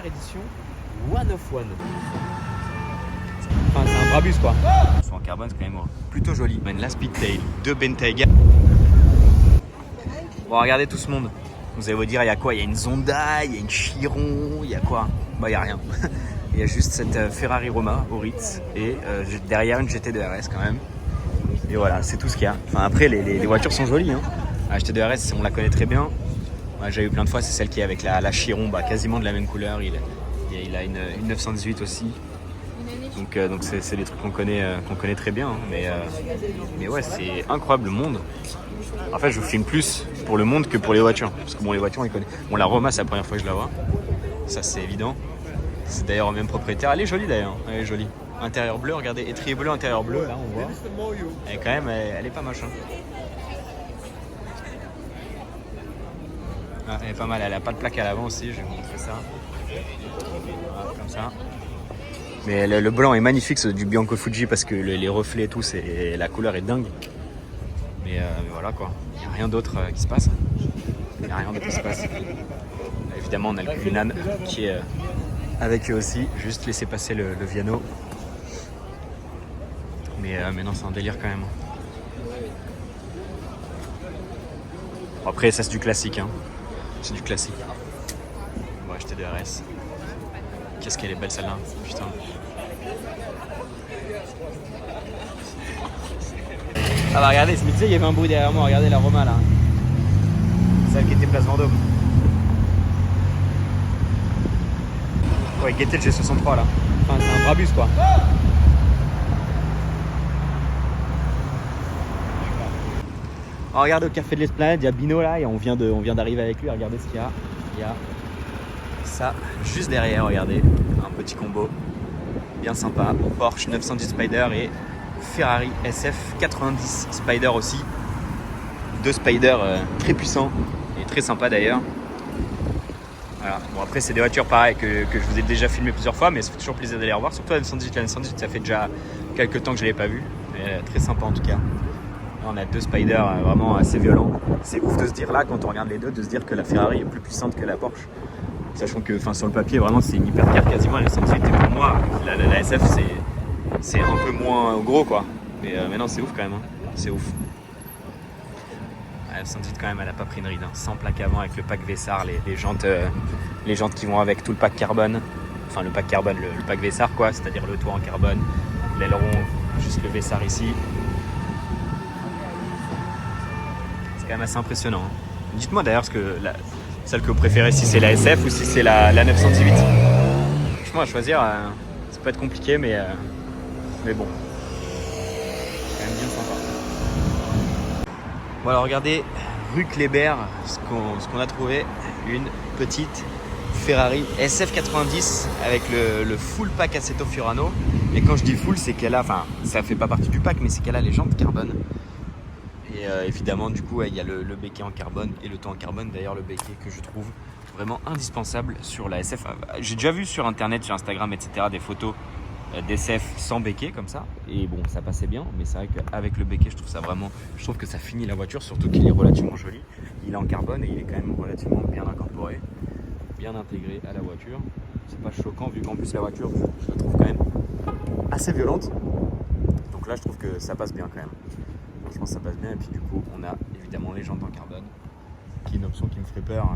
dernière édition One of One. Enfin, c'est un Brabus quoi. Ils sont en carbone, c'est quand même plutôt joli. La Speedtail de Bentayga. Bon, regardez tout ce monde. Vous allez vous dire, il y a quoi? Il y a une Zonda, il y a une Chiron, il y a quoi? Bah, il y a rien. Il y a juste cette Ferrari Roma au Ritz et derrière une GT2 RS quand même. Et voilà, c'est tout ce qu'il y a. Enfin, après, les voitures sont jolies. Hein. La GT2 RS, on la connaît très bien. Moi, j'ai eu plein de fois, c'est celle qui est avec la Chiron, bah, quasiment de la même couleur. Il a une 918 aussi. Donc c'est des trucs qu'on connaît très bien. Hein. Mais ouais, c'est incroyable le monde. En fait, je vous filme plus pour le monde que pour les voitures. Parce que bon, les voitures, on les connaît. Bon, la Roma, c'est la première fois que je la vois. Ça, c'est évident. C'est d'ailleurs au même propriétaire. Elle est jolie d'ailleurs. Elle est jolie. Intérieur bleu, regardez. Étrier bleu, intérieur bleu. Là, on voit. Elle est quand même, elle est pas moche. Hein. Ah, elle est pas mal. Elle a pas de plaque à l'avant aussi. Je vais vous montrer ça. Voilà, comme ça. Mais le blanc est magnifique, c'est du Bianco Fuji parce que les reflets et tout, la couleur est dingue. Mais voilà quoi, il n'y a rien d'autre qui se passe. Il n'y a rien d'autre qui se passe. Évidemment, on a le Cullinan qui est avec eux aussi, juste laisser passer le Viano. Mais non, c'est un délire quand même. Après, ça c'est du classique. Hein. C'est du classique. On va acheter des RS. Qu'est-ce qu'elle est belle celle-là, putain. Ah bah regardez, ce métier, il y avait un bruit derrière moi, regardez la Roma là. Celle qui était place Vendôme. Ouais, Guettel G63 là. Enfin, c'est un Brabus quoi. Oh, regardez au café de l'Esplanade, il y a Bino là et on vient d'arriver avec lui, regardez ce qu'il y a. Il y a ça juste derrière, regardez, un petit combo bien sympa. Porsche 910 Spider et Ferrari SF 90 Spider aussi. Deux Spider très puissants et très sympas d'ailleurs. Voilà. Bon après c'est des voitures pareilles que je vous ai déjà filmé plusieurs fois, mais ça fait toujours plaisir d'aller revoir. Surtout la 918. La 918 ça fait déjà quelques temps que je ne l'ai pas vue. Très sympa en tout cas. Là, on a deux Spider vraiment assez violents. C'est ouf de se dire là quand on regarde les deux, de se dire que la Ferrari est plus puissante que la Porsche. Sachant que sur le papier vraiment c'est une hypercar quasiment. La 918 et pour moi la SF c'est un peu moins gros quoi. Mais non c'est ouf quand même. Hein. C'est ouf. La 918 quand même elle a pas pris une ride. Hein. Sans plaque avant avec le pack Vessar, les jantes qui vont avec tout le pack carbone. Enfin le pack carbone, le pack Vessar quoi. C'est-à-dire le toit en carbone, l'aileron, juste le Vessar ici. C'est quand même assez impressionnant. Hein. Dites-moi d'ailleurs celle que vous préférez, si c'est la SF ou si c'est la 918. Franchement à choisir, ça peut être compliqué mais bon. C'est quand même bien sympa. Bon alors regardez, rue Kléber, ce qu'on a trouvé, une petite Ferrari SF90 avec le full pack Assetto Furano. Et quand je dis full, c'est qu'elle a, enfin ça fait pas partie du pack, mais c'est qu'elle a les jantes carbone. Et évidemment, du coup, il y a le béquet en carbone et le toit en carbone. D'ailleurs, le béquet que je trouve vraiment indispensable sur la SF. J'ai déjà vu sur Internet, sur Instagram, etc., des photos d'SF sans béquet comme ça. Et bon, ça passait bien. Mais c'est vrai qu'avec le béquet, je trouve que ça finit la voiture. Surtout qu'il est relativement joli. Il est en carbone et il est quand même relativement bien incorporé, bien intégré à la voiture. C'est pas choquant vu qu'en plus la voiture, je la trouve quand même assez violente. Donc là, je trouve que ça passe bien quand même. Je pense que ça passe bien et puis du coup on a évidemment les jantes en carbone qui est une option qui me ferait peur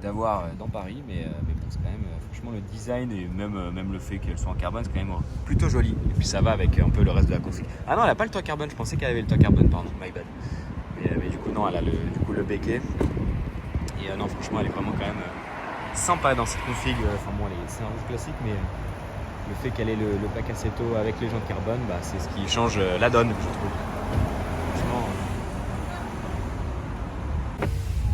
d'avoir dans Paris mais bon c'est quand même franchement le design et même le fait qu'elles soient en carbone c'est quand même plutôt joli et puis ça va avec un peu le reste de la config. Ah non elle a pas le toit carbone, je pensais qu'elle avait le toit carbone, pardon, my bad. Mais du coup non elle a le béquet et non franchement elle est vraiment quand même sympa dans cette config. Enfin bon c'est un rouge classique mais le fait qu'elle ait le pack Assetto avec les jantes carbone, bah, c'est ce qui change la donne, je trouve. Franchement.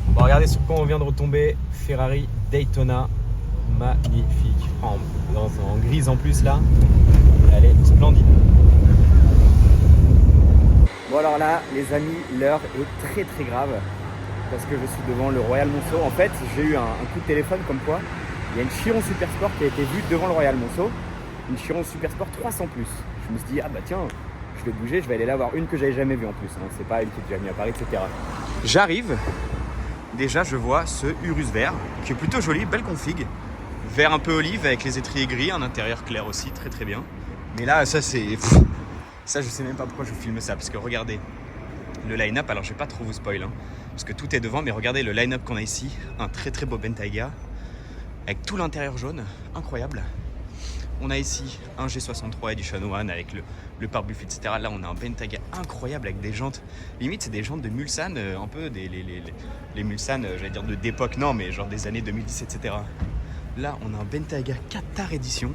Bon, regardez sur quoi on vient de retomber. Ferrari Daytona. Magnifique. En grise en plus là. Elle est splendide. Bon alors là, les amis, l'heure est très très grave. Parce que je suis devant le Royal Monceau. En fait, j'ai eu un coup de téléphone comme quoi il y a une Chiron Super Sport qui a été vue devant le Royal Monceau. Une Chiron Super Sport 300+. Je me suis dit, ah bah tiens, je vais bouger, je vais aller là voir une que j'avais jamais vue en plus. Hein. C'est pas une qui est déjà venue à Paris, etc. J'arrive, déjà je vois ce Urus vert, qui est plutôt joli, belle config. vert un peu olive avec les étriers gris, un intérieur clair aussi, très très bien. Mais là, ça c'est... Ça, je sais même pas pourquoi je vous filme ça, parce que regardez le line-up, alors je vais pas trop vous spoil, hein, parce que tout est devant, mais regardez le line-up qu'on a ici, un très très beau Bentayga, avec tout l'intérieur jaune, incroyable. On a ici un G63 Edition One avec le pare-buffet, etc. Là, on a un Bentayga incroyable avec des jantes. Limite, c'est des jantes de Mulsanne, un peu les Mulsanne, j'allais dire d'époque, non, mais genre des années 2010, etc. Là, on a un Bentayga Qatar Edition.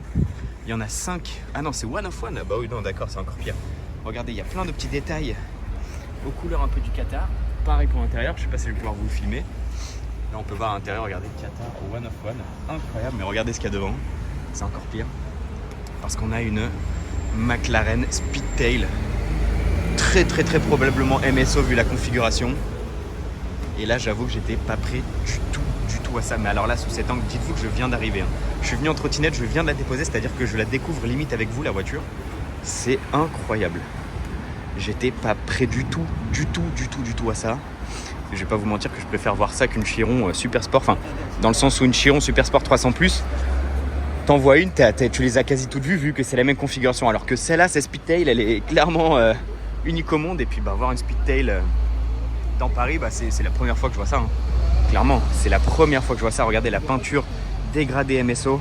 Il y en a 5. Ah non, c'est One of One. Ah bah oui, non, d'accord, c'est encore pire. Regardez, il y a plein de petits détails aux couleurs un peu du Qatar. Pareil pour l'intérieur, je sais pas si je vais pouvoir vous le filmer. Là, on peut voir à l'intérieur, regardez, Qatar One of One. Incroyable, mais regardez ce qu'il y a devant. C'est encore pire. Parce qu'on a une McLaren Speedtail. Très très très probablement MSO vu la configuration. Et là, j'avoue que j'étais pas prêt du tout à ça. Mais alors là, sous cet angle, dites-vous que je viens d'arriver. Hein. Je suis venu en trottinette, je viens de la déposer, c'est-à-dire que je la découvre limite avec vous, la voiture. C'est incroyable. J'étais pas prêt du tout à ça. Je vais pas vous mentir que je préfère voir ça qu'une Chiron Super Sport. Enfin, dans le sens où une Chiron Super Sport 300+, t'en vois une, tu les as quasi toutes vues vu que c'est la même configuration. Alors que celle-là, c'est Speedtail, elle est clairement unique au monde. Et puis voir une Speedtail dans Paris, c'est la première fois que je vois ça. Hein. Clairement, c'est la première fois que je vois ça. Regardez la peinture dégradée MSO.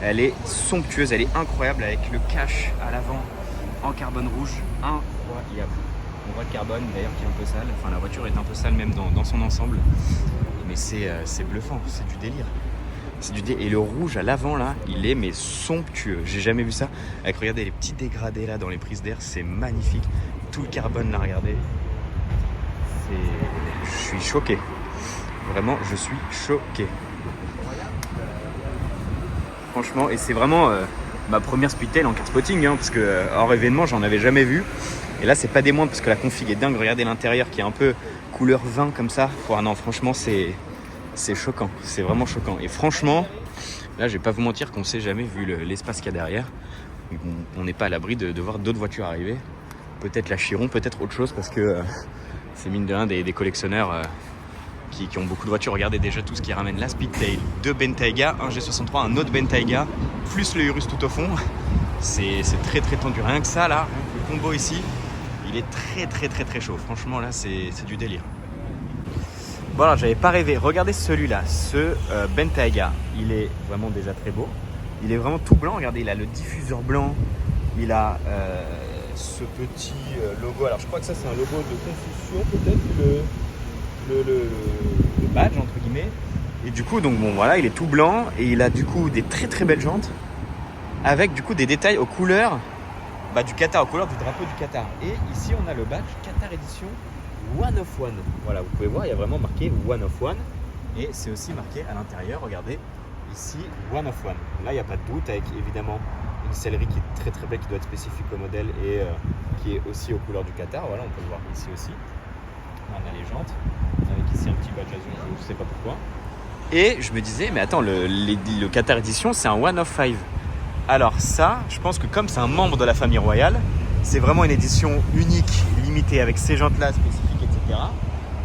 Elle est somptueuse, elle est incroyable avec le cache à l'avant en carbone rouge. Incroyable. On voit le carbone d'ailleurs qui est un peu sale. Enfin, la voiture est un peu sale même dans son ensemble. Mais c'est bluffant, c'est du délire. Et le rouge à l'avant là, il est mais somptueux. J'ai jamais vu ça. Avec regardez les petits dégradés là dans les prises d'air, c'est magnifique. Tout le carbone là, regardez. Je suis choqué. Vraiment, je suis choqué. Franchement, et c'est vraiment ma première Speedtail en car spotting, hein, parce que hors événement, j'en avais jamais vu. Et là, c'est pas des moindres parce que la config est dingue. Regardez l'intérieur qui est un peu couleur vin comme ça. Non, franchement, c'est choquant. C'est vraiment choquant. Et franchement, là, je vais pas vous mentir qu'on sait jamais vu l'espace qu'il y a derrière. On n'est pas à l'abri de voir d'autres voitures arriver. Peut-être la Chiron, peut-être autre chose parce que c'est mine de rien des collectionneurs qui ont beaucoup de voitures. Regardez déjà tout ce qui ramène la Speedtail, deux Bentayga, un G63, un autre Bentayga, plus le Urus tout au fond. C'est très très tendu. Rien que ça là, le combo ici, il est très chaud. Franchement là, c'est du délire. Voilà, j'avais pas rêvé. Regardez celui-là, ce Bentayga. Il est vraiment déjà très beau. Il est vraiment tout blanc. Regardez, il a le diffuseur blanc. Il a ce petit logo. Alors je crois que ça c'est un logo de construction peut-être, le badge entre guillemets. Et du coup donc bon voilà, il est tout blanc et il a du coup des très belles jantes avec du coup des détails aux couleurs du Qatar, aux couleurs du drapeau du Qatar. Et ici on a le badge Qatar Edition One of One. Voilà, vous pouvez voir, il y a vraiment marqué One of One et c'est aussi marqué à l'intérieur, regardez ici One of One. Là il n'y a pas de doute avec évidemment une sellerie qui est très belle, qui doit être spécifique au modèle et qui est aussi aux couleurs du Qatar. Voilà, on peut le voir ici aussi. On a les jantes, avec ici un petit badge azur, je ne sais pas pourquoi. Et je me disais, mais attends, le Qatar Edition, c'est un One of Five. Alors ça, je pense que comme c'est un membre de la famille royale, c'est vraiment une édition unique, limitée, avec ces jantes-là spécifiques, etc.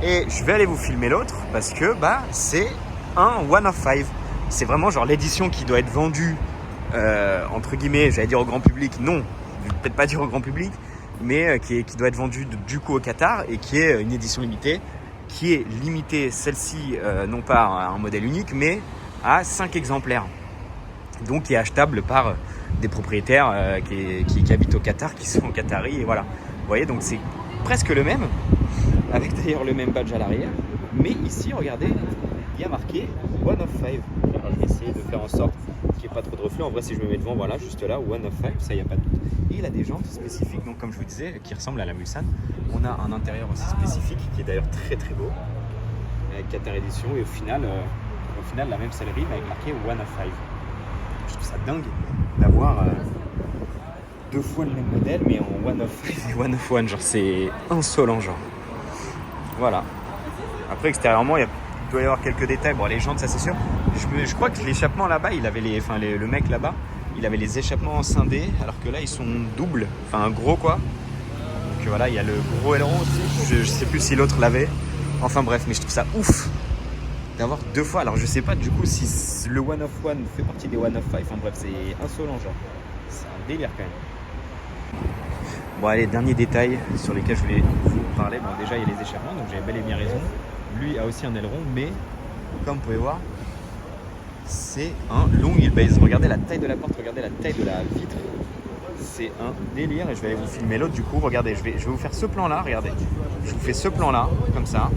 Et je vais aller vous filmer l'autre, parce que c'est un One of Five. C'est vraiment genre l'édition qui doit être vendue, entre guillemets, j'allais dire au grand public, non, je vais peut-être pas dire au grand public, mais qui doit être vendue du coup au Qatar et qui est une édition limitée, qui est limitée, celle-ci, non pas à un modèle unique, mais à 5 exemplaires. Donc qui est achetable par des propriétaires qui habitent au Qatar, qui sont qataris, et voilà. Vous voyez, donc c'est presque le même, avec d'ailleurs le même badge à l'arrière, mais ici, regardez, il y a marqué One of Five. Alors, je vais essayer de faire en sorte qu'il n'y ait pas trop de reflets. En vrai, si je me mets devant, voilà, juste là, One of Five, ça, il n'y a pas de doute. Et il a des jantes spécifiques, donc comme je vous disais, qui ressemblent à la Mulsanne. On a un intérieur aussi spécifique, qui est d'ailleurs très beau, avec Qatar Edition, et au final, la même sellerie, mais avec marqué One of Five. Je trouve ça dingue d'avoir deux fois le même modèle, mais en One of Five et One of One, genre c'est insolent, genre. Voilà. Après, extérieurement, il doit y avoir quelques détails. Bon, les jantes, ça c'est sûr. Je crois que l'échappement là-bas, il avait le mec là-bas, il avait les échappements scindés, alors que là, ils sont doubles, enfin gros quoi. Donc voilà, il y a le gros aileron aussi. Je sais plus si l'autre l'avait. Enfin bref, mais je trouve ça ouf d'avoir 2 fois. Alors je sais pas du coup si le One of One fait partie des One of Five. Enfin bref, c'est insolent genre. C'est un délire quand même. Bon allez, dernier détail sur lesquels je voulais vous parler. Bon déjà il y a les échappements, donc j'avais bel et bien raison. Lui a aussi un aileron, mais comme vous pouvez voir, c'est un long wheelbase. Regardez la taille de la porte, regardez la taille de la vitre. C'est un délire et je vais aller vous filmer l'autre du coup. Regardez, je vais vous faire ce plan là, regardez. Je vous fais ce plan là, comme ça.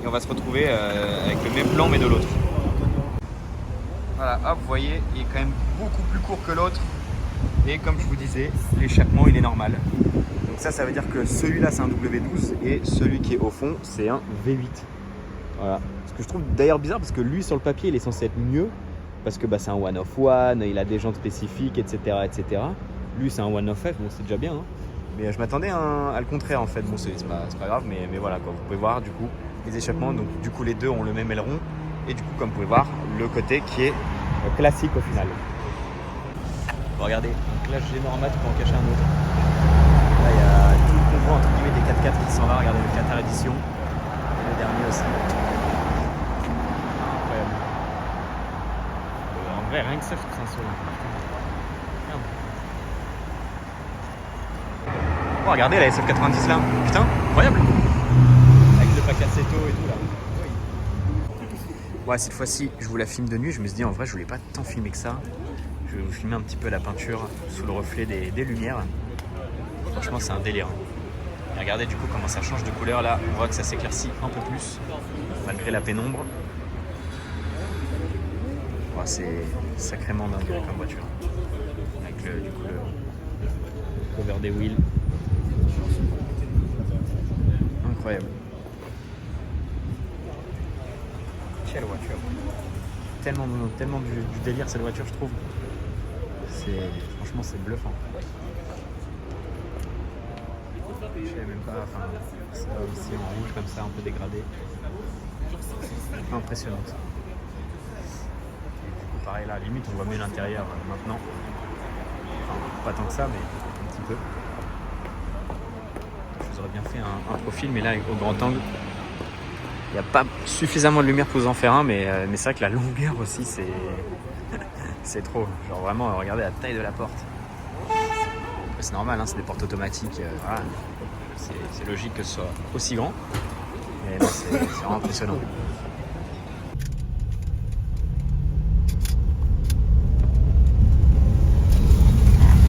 Et on va se retrouver avec le même plan mais de l'autre. Voilà, hop, vous voyez, il est quand même beaucoup plus court que l'autre. Et comme je vous disais, l'échappement il est normal. Donc ça veut dire que celui-là c'est un W12 et celui qui est au fond c'est un V8. Voilà. Ce que je trouve d'ailleurs bizarre parce que lui sur le papier il est censé être mieux. Parce que c'est un one of one, il a des jantes spécifiques, etc. etc. Lui c'est un one of F, bon c'est déjà bien. Hein. Mais je m'attendais à le contraire en fait. Bon c'est pas grave, mais voilà quoi. Vous pouvez voir du coup les échappements. Donc du coup les deux ont le même aileron. Et du coup comme vous pouvez voir, le côté qui est classique au final. Bon, regardez, donc là j'ai normal pour en cacher un autre. Là il y a tout le convoi entre guillemets des 4x4 qui s'en va. Regardez le Qatar Edition. Et le dernier aussi. Incroyable. En vrai rien que ça je trouve ça insolent. Oh, regardez la SF90 là, putain, incroyable. Avec le pack Assetto et tout là. Ouais, cette fois-ci, je vous la filme de nuit. Je me suis dit en vrai, je voulais pas tant filmer que ça. Je vais vous filmer un petit peu la peinture sous le reflet des lumières. Franchement, c'est un délire. Et regardez du coup comment ça change de couleur là. On voit que ça s'éclaircit un peu plus malgré la pénombre. Ouais, c'est sacrément dingue comme voiture. Avec du coup le cover des wheels. Incroyable. Quelle voiture. Tellement du délire cette voiture je trouve. Franchement c'est bluffant. Je savais même pas, enfin ça aussi en rouge comme ça un peu dégradé. Impressionnante. Et du coup pareil là, limite on voit mieux l'intérieur maintenant. Enfin, pas tant que ça mais un petit peu. Je vous aurais bien fait un profil mais là au grand angle. Il n'y a pas suffisamment de lumière pour vous en faire un, mais c'est vrai que la longueur aussi, c'est trop. Genre vraiment, regardez la taille de la porte. C'est normal, hein, c'est des portes automatiques. Voilà. C'est logique que ce soit aussi grand. Mais c'est vraiment impressionnant.